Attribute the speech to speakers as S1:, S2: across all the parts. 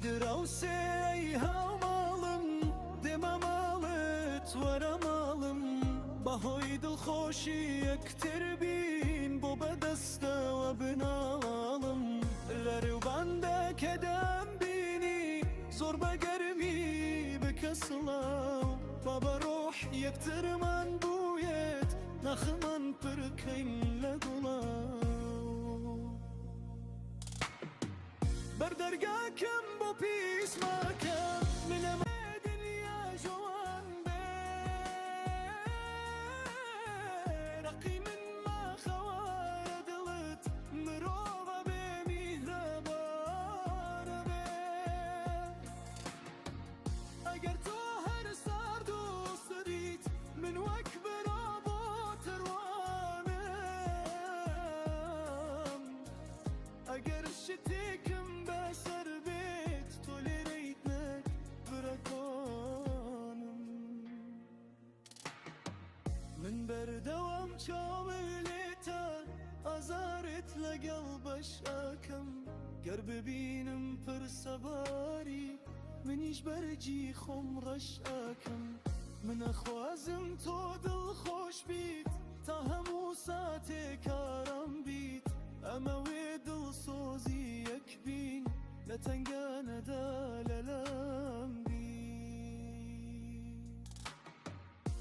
S1: دراوسێ هاوماڵم دێمە ماڵت وەرە ماڵم بەهۆی دڵخۆشی یەکتر بین بۆ بەدەستەوە بناڵم لە ڕێوباندا کە دەمبینی زۆر بەگەرمی بکە سڵاو با بە ڕۆح یەکترمان بوویت نەخمان پڕکەین لە گوڵاو بەردەرگاکەم بۆ پیسماکە منەمە دنیا جوان بێ ڕقی من ماخەوارە دڵت مرۆڤە بێ میهرەبانە بێ ئەگەر تۆ هەر سارد و سریت من وەک برا بۆ تڕوانم ئەگەر شتێکم بەسەر بێت تۆ لێرەیت نەک برەکانم من بەردەوام چاوم لێتە ئازارت لەگەڵ بەشاکەم گەر ببینم پرسەباری منیش بەرجی خۆم ڕەشاکەم من ئەخوازم تۆ دڵخۆش بیت تا هەموو ساتێک ئارام بیت ئەمە وێ دڵسۆزی یەک بین لە تەنگانەدا لەلام بین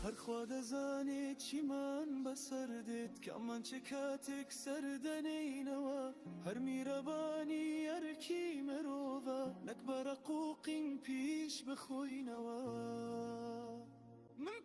S1: هەرخوا دەزانێت چیمان بەسەر دێت کەمان چه کاتێک سەردەنینەوە هەر میرەبانی یەرکی مرۆڤە نەک بەرە قووقین پیش بخۆینەوە من